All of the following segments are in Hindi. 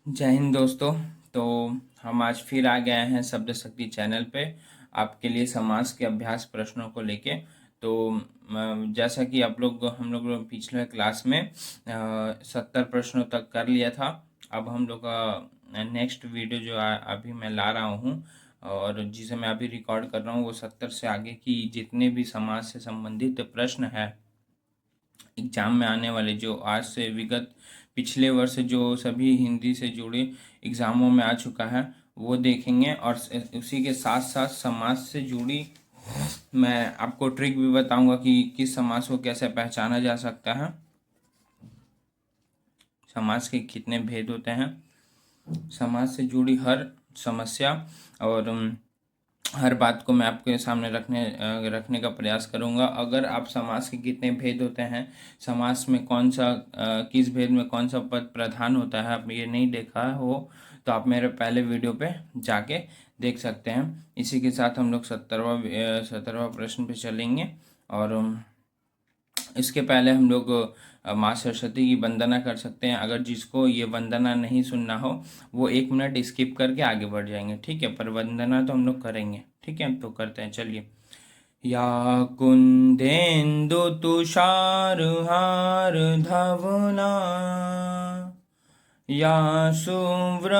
जय हिंद दोस्तों। तो हम आज फिर आ गए हैं शब्द शक्ति चैनल पे आपके लिए समास के अभ्यास प्रश्नों को लेके। तो जैसा कि हम लोग पिछले क्लास में 70 प्रश्नों तक कर लिया था। अब हम लोग का नेक्स्ट वीडियो जो अभी मैं ला रहा हूँ और जिसे मैं अभी रिकॉर्ड कर रहा हूँ वो 70 से आगे की जितने भी समाज से संबंधित प्रश्न है एग्जाम में आने वाले, जो आज से विगत पिछले वर्ष जो सभी हिंदी से जुड़े एग्जामों में आ चुका है वो देखेंगे। और उसी के साथ साथ समाज से जुड़ी मैं आपको ट्रिक भी बताऊंगा कि किस समाज को कैसे पहचाना जा सकता है, समाज के कितने भेद होते हैं, समाज से जुड़ी हर समस्या और हर बात को मैं आपके सामने रखने का प्रयास करूंगा। अगर आप समाज के कितने भेद होते हैं, समाज में कौन सा किस भेद में कौन सा पद प्रधान होता है, आप ये नहीं देखा हो तो आप मेरे पहले वीडियो पे जाके देख सकते हैं। इसी के साथ हम लोग 70वां प्रश्न पे चलेंगे। और इसके पहले हम लोग माँ सरस्वती की वंदना कर सकते हैं। अगर जिसको ये वंदना नहीं सुनना हो वो 1 मिनट स्किप करके आगे बढ़ जाएंगे, ठीक है। पर वंदना तो हम लोग करेंगे, ठीक है। तो करते हैं, चलिए। या कुंदेन्दु तुषार हार धवला, या शुभ्रवस्त्राविता,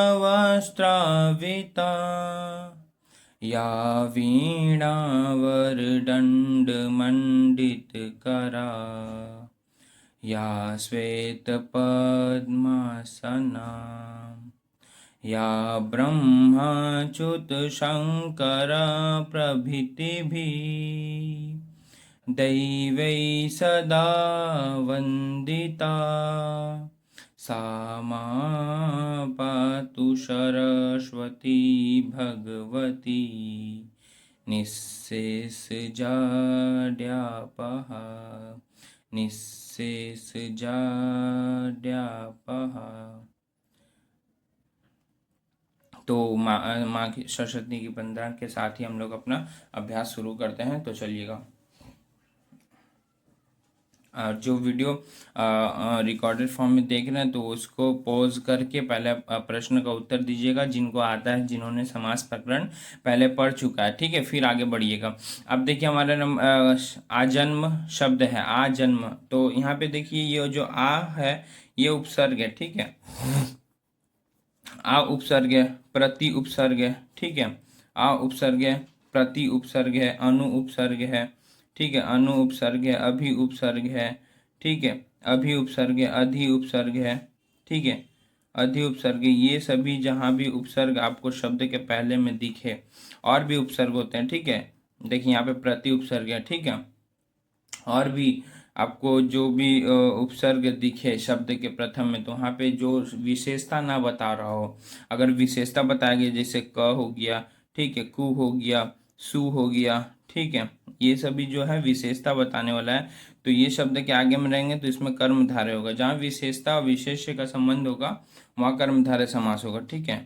या वीणावरदण्डमण्डितकरा, या श्वेतपद्मासना, या ब्रह्मच्युतशङ्करा प्रभृतिभिः दैवैः सदा वन्दिता, सा मां पातु सरस्वती भगवती निःशेषजाड्यापहा, निःशेषजाड्यापहा। तो माँ की सरस्वती की वंदना के साथ ही हम लोग अपना अभ्यास शुरू करते हैं। तो चलिएगा, जो वीडियो रिकॉर्डेड फॉर्म में देख रहे हैं तो उसको पॉज करके पहले प्रश्न का उत्तर दीजिएगा, जिनको आता है, जिन्होंने समास प्रकरण पहले पढ़ चुका है, ठीक है। फिर आगे बढ़िएगा। अब देखिए हमारा आजन्म शब्द है, आजन्म। तो यहाँ पे देखिए ये जो आ है ये उपसर्ग है, ठीक है। आ उपसर्ग है, प्रति उपसर्ग है, ठीक है। आ उपसर्ग है, प्रति उपसर्ग है, अनु उपसर्ग है, ठीक है। अनु उपसर्ग है, अभि उपसर्ग है, ठीक है। अभि उपसर्ग है, अधि उपसर्ग है, ठीक है। अधि उपसर्ग, ये सभी जहाँ भी उपसर्ग आपको शब्द के पहले में दिखे, और भी उपसर्ग होते हैं, ठीक है। देखिए यहाँ पे प्रति उपसर्ग है, ठीक है। और भी आपको जो भी उपसर्ग दिखे शब्द के प्रथम में, तो वहाँ पे जो विशेषता ना बता रहा हो, अगर विशेषता बताया गया, जैसे क हो गया, ठीक है, कु हो गया, सु हो गया, ठीक है, ये सभी जो है विशेषता बताने वाला है। तो ये शब्द के आगे में रहेंगे तो इसमें कर्मधारय होगा। जहाँ विशेषता और विशेष्य का संबंध होगा वहाँ कर्मधारय समास होगा, ठीक है,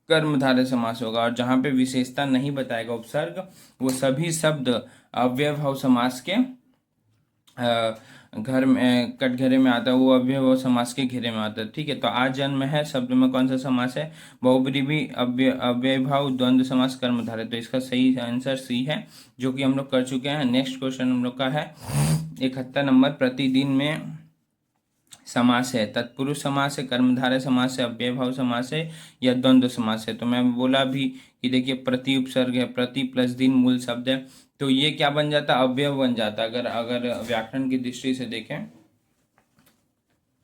कर्मधारय समास होगा। और जहाँ पे विशेषता नहीं बताएगा उपसर्ग, वो सभी शब्द अव्ययभाव समास के घर में कटघरे में आता है, वो अव्ययभाव समास के घेरे में आता है, ठीक है। तो आज जन्म है शब्द में कौन सा समास है? बहुब्रीहि अव्ययभाव द्वंद्व समास कर्मधारय। तो इसका सही आंसर सी है, जो कि हम लोग कर चुके हैं। नेक्स्ट क्वेश्चन हम लोग का है 71 नंबर। प्रतिदिन में समास है, तत्पुरुष समास है, कर्मधारय समास है, अव्ययभाव समास है, या द्वंद्व समास है। तो मैं बोला भी कि देखिए प्रति उपसर्ग है, प्रति प्लस दिन मूल शब्द है, तो ये क्या बन जाता? अव्यय बन जाता। अगर अगर व्याकरण की दृष्टि से देखें,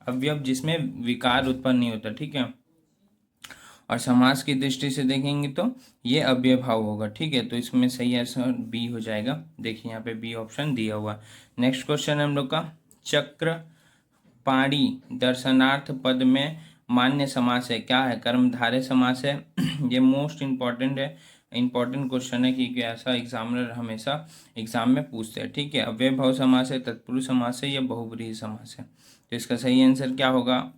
अव्यय जिसमें विकार उत्पन्न नहीं होता, ठीक है। और समास की दृष्टि से देखेंगे तो ये अव्यय भाव होगा, ठीक है। तो इसमें सही आंसर बी हो जाएगा। देखिए यहाँ पे बी ऑप्शन दिया हुआ। नेक्स्ट क्वेश्चन हम लोग का चक्र पाणी दर्शनार्थ पद में मान्य समास है, क्या है? कर्मधारय समास है। ये मोस्ट इम्पॉर्टेंट है, इम्पॉर्टेंट क्वेश्चन है, क्योंकि ऐसा एग्जामिनर हमेशा एग्जाम में पूछते हैं, ठीक है। अव्यय भाव समास है, तत्पुरुष समास है, या बहुब्रीहि समास है। तो इसका सही आंसर क्या होगा?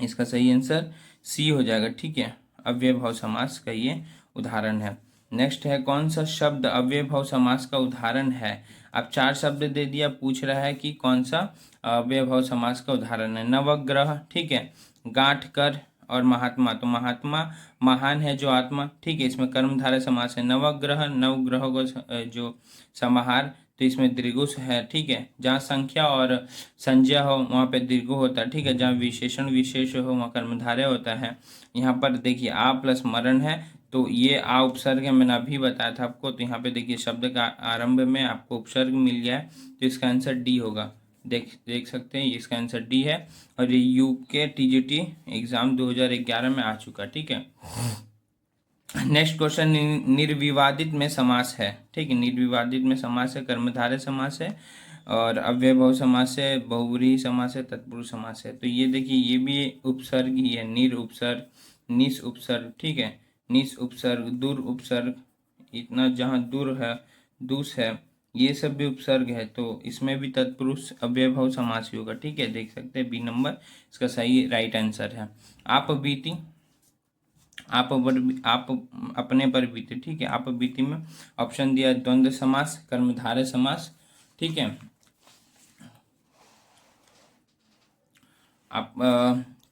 इसका सही आंसर सी हो जाएगा, ठीक है। अव्यय भाव समास का ये उदाहरण है। नेक्स्ट है, कौन सा शब्द अव्यय भाव समास का उदाहरण है? अब 4 शब्द दे दिया, पूछ रहा है कि कौन सा अव्यय भाव समास का उदाहरण है। नवग्रह, ठीक है, गांठ कर और महात्मा, तो महात्मा महान है जो आत्मा, ठीक है। इसमें कर्मधारय समास है। नवग्रह, नवग्रहों को जो समाहार, तो इसमें दीर्घु है, ठीक है। जहाँ संख्या और संज्ञा हो वहाँ पे दीर्घु होता है, ठीक है। जहाँ विशेषण विशेष हो वहाँ कर्मधारय होता है। यहाँ पर देखिए आ प्लस मरण है, तो ये आ उपसर्ग है, मैंने अभी बताया था आपको। तो यहाँ पे देखिए शब्द का आरंभ में आपको उपसर्ग मिल गया है, तो इसका आंसर डी होगा। देख सकते हैं, इसका आंसर डी है। और ये यूके टीजीटी एग्जाम 2011 में आ चुका, ठीक है। नेक्स्ट क्वेश्चन, निर्विवादित में समास है, ठीक है। निर्विवादित में समास है, कर्मधारय समास है, और अव्ययभाव समास है, बहुव्रीहि समास है, तत्पुरुष समास है। तो ये देखिए ये भी उपसर्ग ही है, निर उपसर्ग, निस उपसर्ग, ठीक है। निस उपसर्ग, दुर उपसर्ग, इतना जहाँ दुर है, दुस है, ये सब भी उपसर्ग है, तो इसमें भी तत्पुरुष अव्ययभाव समास ही होगा, ठीक है। देख सकते हैं बी नंबर इसका सही राइट आंसर है। आप बीती, आप अपने पर बीते, ठीक है। आप बीती में ऑप्शन दिया द्वंद्व समास, कर्मधारय समास, ठीक है। आप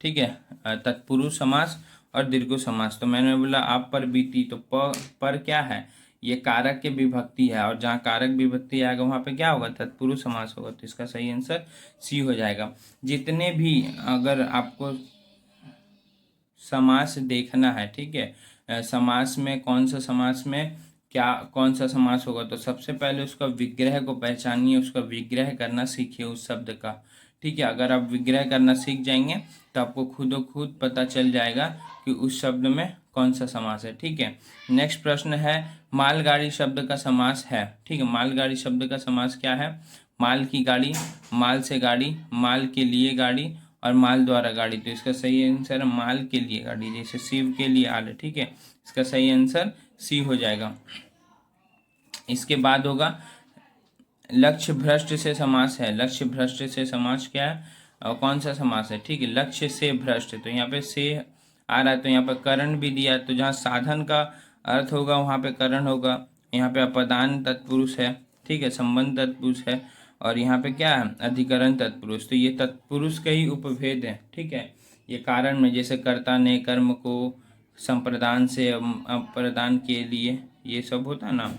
ठीक है, तत्पुरुष समास और दीर्घु समास। तो मैंने बोला आप पर बीती, तो पर क्या है, ये कारक के विभक्ति है, और जहाँ कारक विभक्ति आएगा वहाँ पे क्या होगा, तत्पुरुष समास होगा। तो इसका सही आंसर सी हो जाएगा। जितने भी अगर आपको समास देखना है, ठीक है, समास में कौन सा समास में क्या कौन सा समास होगा, तो सबसे पहले उसका विग्रह को पहचानिए, उसका विग्रह करना सीखिए उस शब्द का, ठीक है। अगर आप विग्रह करना सीख जाएंगे तो आपको खुद ब खुद पता चल जाएगा कि उस शब्द में कौन सा समास है, ठीक है। नेक्स्ट प्रश्न है, मालगाड़ी शब्द का समास है, ठीक है। मालगाड़ी शब्द का समास क्या है, माल की गाड़ी, माल से गाड़ी, माल के लिए गाड़ी, और माल द्वारा गाड़ी। तो इसका सही आंसर है माल के लिए गाड़ी, जैसे शिव के लिए आल, ठीक है। इसका सही आंसर सी हो जाएगा। इसके बाद होगा लक्ष्य भ्रष्ट से समास है। लक्ष्य भ्रष्ट से समास क्या है, और कौन सा समास है, ठीक है। लक्ष्य से भ्रष्ट, तो यहाँ पे से आ रहा है, तो यहाँ पे करण भी दिया, तो जहाँ साधन का अर्थ होगा वहाँ पे करण होगा। यहाँ पे अपदान तत्पुरुष है, ठीक है, संबंध तत्पुरुष है, और यहाँ पे क्या है, अधिकरण तत्पुरुष। तो ये तत्पुरुष का ही उपभेद है, ठीक है। ये कारण में जैसे कर्ता ने कर्म को संप्रदान से अप्रदान के लिए, ये सब होता है ना,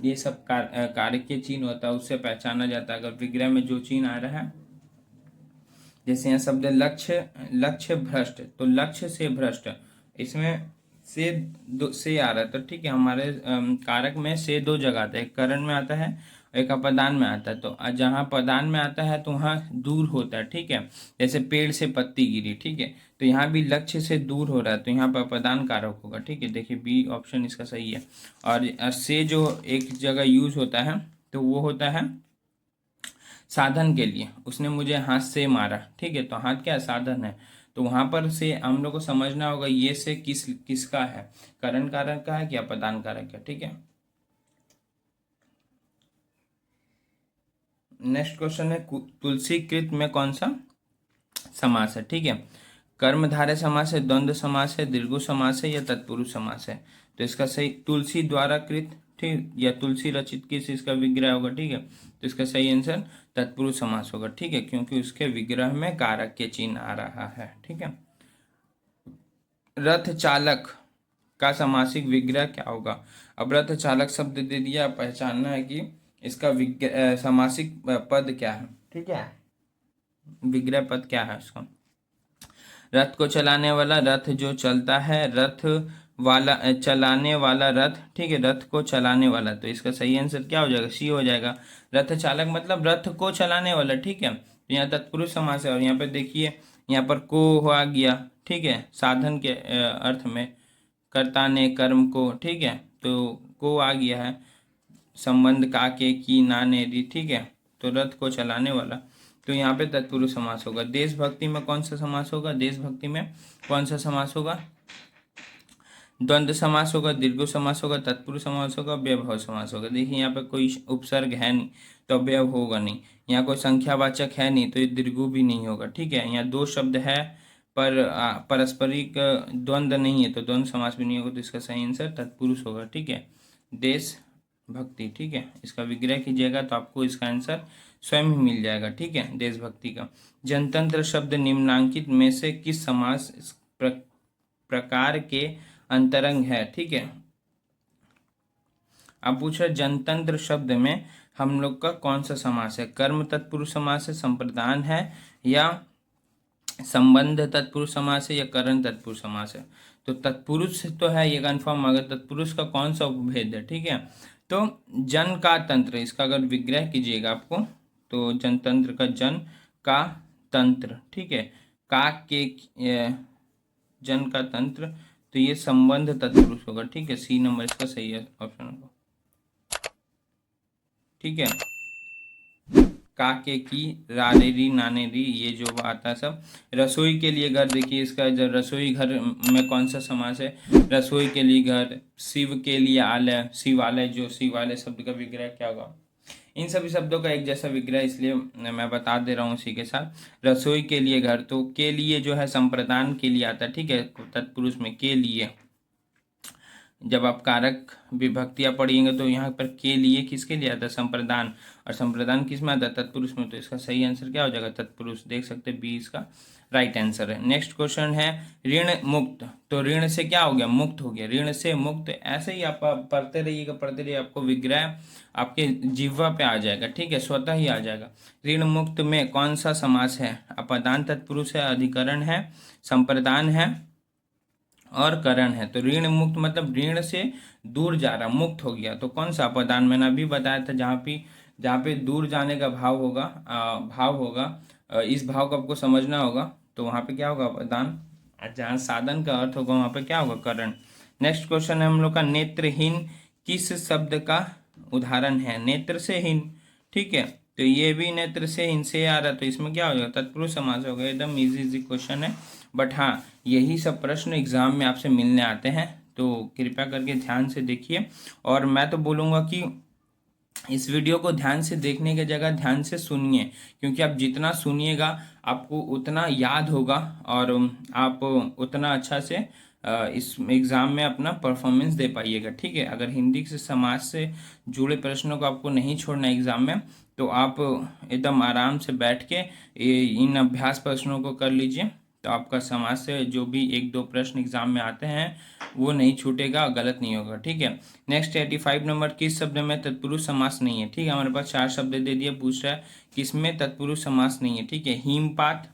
ये सब कार्य के चिन्ह होता है, उससे पहचाना जाता है। अगर विग्रह में जो चिन्ह आ रहा है, जैसे यहाँ शब्द लक्ष्य, लक्ष्य भ्रष्ट, तो लक्ष्य से भ्रष्ट, इसमें से आ रहा है, तो ठीक है। हमारे कारक में से दो जगह आता है, एक करण में आता है, एक अपदान में आता है। तो जहाँ पदान में आता है तो वहाँ दूर होता है, ठीक है। जैसे पेड़ से पत्ती गिरी, ठीक है, तो यहाँ भी लक्ष्य से दूर हो रहा है, तो यहाँ पर अपदान कारक होगा, ठीक है। देखिए बी ऑप्शन इसका सही है। और से जो एक जगह यूज होता है, तो वो होता है साधन के लिए, उसने मुझे हाथ से मारा, ठीक है। तो हाथ क्या है, साधन है, तो वहां पर से हम लोग को समझना होगा ये से किसका है, करण कारक का है कि अपदान कारक है, ठीक है। नेक्स्ट क्वेश्चन है, तुलसी कृत में कौन सा समास है, ठीक है। कर्मधारय समास है, द्वंद्व समास है, दीर्घु समास है, या तत्पुरुष समास है। तो इसका सही तुलसी द्वारा कृत, ठीक, या तुलसी रचित किस इसका विग्रह होगा, ठीक है। तो इसका सही आंसर तत्पुरुष समास होगा, ठीक है, क्योंकि उसके विग्रह में कारक के चिन्ह आ रहा है, ठीक है। रथ चालक का समासिक विग्रह क्या होगा। अब रथ चालक शब्द दे दिया, पहचानना है कि इसका समासिक पद क्या है, ठीक है, विग्रह पद क्या है उसका। रथ को चलाने वाला, रथ जो चलता है, रथ वाला, चलाने वाला रथ, ठीक है, रथ को चलाने वाला। तो इसका सही आंसर क्या हो जाएगा, सी हो जाएगा। रथ चालक मतलब रथ को चलाने वाला, ठीक है। तो यहाँ तत्पुरुष समास है, और यहाँ पे देखिए यहाँ पर को आ गया, ठीक है, साधन के अर्थ में, कर्ता ने कर्म को, ठीक है, तो को आ गया है, संबंध का के की ना ने दी, ठीक है। तो रथ को चलाने वाला, तो यहाँ पे तत्पुरुष समास होगा। देशभक्ति में कौन सा समास होगा, देशभक्ति में कौन सा समास होगा, द्वंद्व समास होगा, दीर्घ समास होगा, तत्पुरुष समास होगा, व्यवहार समास होगा। देखिए यहाँ पे कोई उपसर्ग है नहीं, तो व्यव होगा नहीं। यहाँ कोई संख्यावाचक है नहीं, तो ये दीर्घु भी नहीं होगा, ठीक है। यहाँ दो शब्द है पर पारस्परिक द्वंद्व नहीं है, तो द्वंद्व समास भी नहीं होगा, तो इसका सही आंसर तत्पुरुष होगा, ठीक है। देश भक्ति, ठीक है, इसका विग्रह कीजिएगा तो आपको इसका आंसर स्वयं ही मिल जाएगा, ठीक है, देशभक्ति का। जनतंत्र शब्द निम्नांकित में से किस समास प्रकार के अंतरंग है, ठीक है। अब पूछा जनतंत्र शब्द में हम लोग का कौन सा समास है, कर्म तत्पुरुष समास है, संप्रदान है, या संबंध तत्पुरुष समास है, या करण तत्पुरुष समास है। तो तत्पुरुष तो है ये कन्फर्म, अगर तत्पुरुष का कौन सा उपभेद है, ठीक है। तो जन का तंत्र, इसका अगर विग्रह कीजिएगा आपको, तो जनतंत्र का जन का तंत्र, ठीक है, का के जन का तंत्र, तो ये संबंध तत्पुरुष होगा, ठीक है, सी नंबर इसका सही है ऑप्शन होगा, ठीक है। का के की रारेरी नानेरी ये जो आता है सब। रसोई के लिए घर, देखिए इसका जब रसोई घर में कौन सा समास है, रसोई के लिए घर। शिव के लिए आलय, शिवालय, जो शिवालय शब्द का विग्रह क्या होगा। इन सभी शब्दों का एक जैसा विग्रह, इसलिए मैं बता दे रहा हूँ उसी के साथ। रसोई के लिए घर, तो के लिए जो है संप्रदान के लिए आता है, ठीक है, तत्पुरुष में के लिए। जब आप कारक विभक्तियां पढ़िएंगे तो यहाँ पर के लिए किसके लिए आता है, संप्रदान, और संप्रदान किस में आता है, तत्पुरुष में। तो इसका सही आंसर क्या हो जाएगा, तत्पुरुष। देख सकते हैं बी इसका राइट आंसर है। नेक्स्ट क्वेश्चन है ऋण मुक्त, तो ऋण से क्या हो गया, मुक्त हो गया, ऋण से मुक्त। ऐसे ही आप पढ़ते रहिएगा, पढ़ते रहिए, आपको विग्रह आपके जिह्वा पे आ जाएगा, ठीक है, स्वतः ही आ जाएगा। ऋण मुक्त में कौन सा समास है, अपदान तत्पुरुष है, अधिकरण है, संप्रदान है और करण है। तो ऋण मुक्त मतलब ऋण से दूर जा रहा, मुक्त हो गया, तो कौन सा अपदान, मैंने अभी बताया था, जहाँ पे दूर जाने का भाव होगा, भाव होगा, इस भाव को आपको समझना होगा, तो वहाँ पे क्या होगा, अपदान। जहाँ साधन का अर्थ होगा वहाँ पे क्या होगा, करण। नेक्स्ट क्वेश्चन है हम लोग का, नेत्रहीन किस शब्द का उदाहरण है, नेत्र से हीन, ठीक है, तो ये भी नेत्र से हीन से आ रहा है, तो इसमें क्या हो जाएगा, तत्पुरुष समास हो गया। एकदम इजी क्वेश्चन है, बट हाँ यही सब प्रश्न एग्जाम में आपसे मिलने आते हैं, तो कृपया करके ध्यान से देखिए। और मैं तो बोलूँगा कि इस वीडियो को ध्यान से देखने की जगह ध्यान से सुनिए, क्योंकि आप जितना सुनिएगा आपको उतना याद होगा, और आप उतना अच्छा से इस एग्ज़ाम में अपना परफॉर्मेंस दे पाइएगा, ठीक है। अगर हिंदी से समाज से जुड़े प्रश्नों को आपको नहीं छोड़ना एग्ज़ाम में, तो आप एकदम आराम से बैठ के इन अभ्यास प्रश्नों को कर लीजिए, तो आपका समाज से जो भी 1-2 प्रश्न एग्जाम में आते हैं वो नहीं छूटेगा, गलत नहीं होगा, ठीक है। नेक्स्ट 85 नंबर, किस शब्द में तत्पुरुष समास नहीं है, ठीक है। हमारे पास 4 शब्द दे दिए, पूछ रहा है किसमें तत्पुरुष समास नहीं है, ठीक है। हिमपात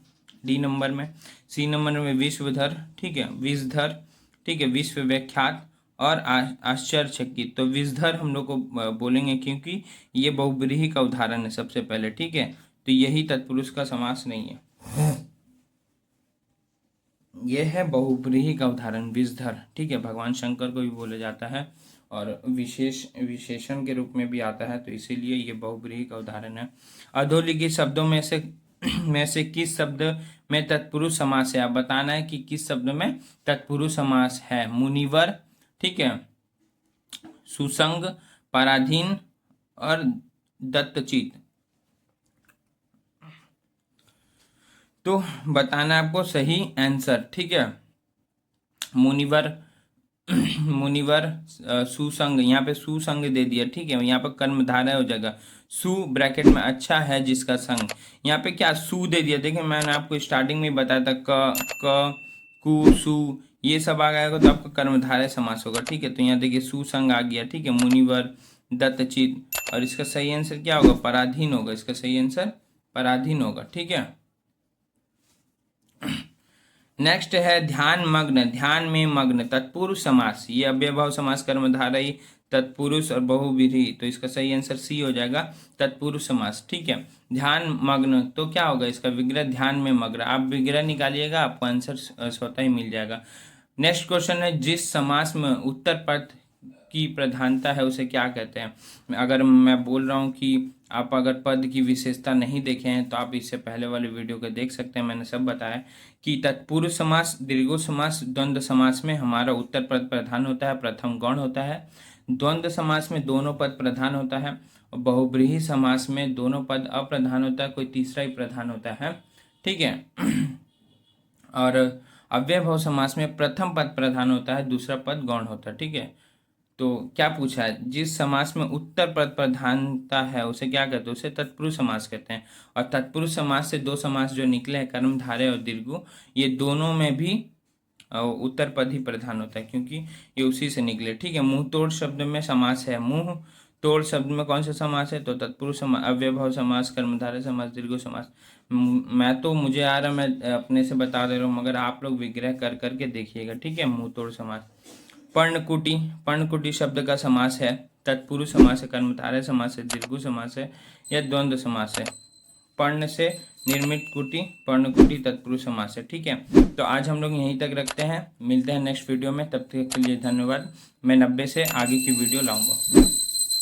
डी नंबर में, सी नंबर में विश्वधर, ठीक है, विषधर, ठीक है, विश्व विख्यात और आश्चर्यचकित। तो विषधर हम लोग को बोलेंगे क्योंकि ये बहुब्रीहि का उदाहरण है सबसे पहले, ठीक है, तो यही तत्पुरुष का समास नहीं है, यह है बहुब्रीहि का उदाहरण विषधर, ठीक है। भगवान शंकर को भी बोला जाता है और विशेषण के रूप में भी आता है, तो इसीलिए ये बहुब्रीहि का उदाहरण है। अधोलिखित शब्दों में से किस शब्द में तत्पुरुष समास है, आप बताना है कि किस शब्द में तत्पुरुष समास है। मुनिवर, ठीक है, सुसंग, पराधीन और दत्तचित। तो बताना है आपको सही आंसर, ठीक है। मुनिवर सुसंग, यहाँ पे सुसंग दे दिया, ठीक है, यहाँ पे कर्मधारय हो जाएगा, सु ब्रैकेट में अच्छा है जिसका संग, यहाँ पे क्या सु दे दिया। देखिए मैंने आपको स्टार्टिंग में बताया था क कु सु ये सब आ गया तो आपका कर्मधारय समास होगा, ठीक है। तो यहाँ देखिए सुसंग आ गया, ठीक है, मुनिवर, दत्तचित, और इसका सही आंसर क्या होगा, पराधीन होगा, इसका सही आंसर पराधीन होगा, ठीक है। नेक्स्ट है ध्यान मग्न, ध्यान में मग्न तत्पुरुष समास, ये अव्ययभाव समास, कर्मधारयी, तत्पुरुष और बहुव्रीहि, तो इसका सही आंसर सी हो जाएगा, तत्पुरुष समास, ठीक है। ध्यान मग्न तो क्या होगा, इसका विग्रह ध्यान में मग्न, आप विग्रह निकालिएगा आपको आंसर स्वतः ही मिल जाएगा। नेक्स्ट क्वेश्चन है जिस समास में उत्तर पद की प्रधानता है उसे क्या कहते हैं। अगर मैं बोल रहा हूँ कि आप अगर पद की विशेषता नहीं देखे हैं तो आप इससे पहले वाले वीडियो को देख सकते हैं, मैंने सब बताया कि तत्पुरुष समास, दीर्घो समास, द्वंद्व समास में हमारा उत्तर पद प्रधान होता है, प्रथम गौण होता है। द्वंद्व समास में दोनों पद प्रधान होता है, और बहुब्रीहि समास में दोनों पद अप्रधान होता है, कोई तीसरा ही प्रधान होता है, ठीक है। और अव्ययभाव समास में प्रथम पद प्रधान होता है, दूसरा पद गौण होता है, ठीक है। तो क्या पूछा है, जिस समास में उत्तर पद प्रधानता है उसे क्या कहते हैं, उसे तत्पुरुष समास कहते हैं। और तत्पुरुष समास से दो समास जो निकले हैं, कर्मधारय और दीर्घु, ये दोनों में भी उत्तर पद ही प्रधान होता है, क्योंकि ये उसी से निकले। ठीक है, मुंह तोड़ शब्द में समास है, मुंह तोड़ शब्द में कौन सा समास है, तो तत्पुरुष समास, अव्ययभाव समास, कर्मधारय समास, दीर्घ समास। मैं तो मुझे आ रहा, मैं अपने से बता दे रहा हूँ, मगर आप लोग विग्रह कर करके देखिएगा। ठीक है, मुंह तोड़ समास। पर्णकुटी, पर्णकुटी शब्द का समास है, तत्पुरुष समास है, कर्मधारय समास है, दीर्घ समास है, या द्वंद्व समास है। पर्ण से निर्मित कुटी, पर्णकुटी तत्पुरुष समास है। ठीक है, तो आज हम लोग यहीं तक रखते हैं, मिलते हैं नेक्स्ट वीडियो में, तब तक के लिए धन्यवाद। मैं 90 से आगे की वीडियो लाऊंगा।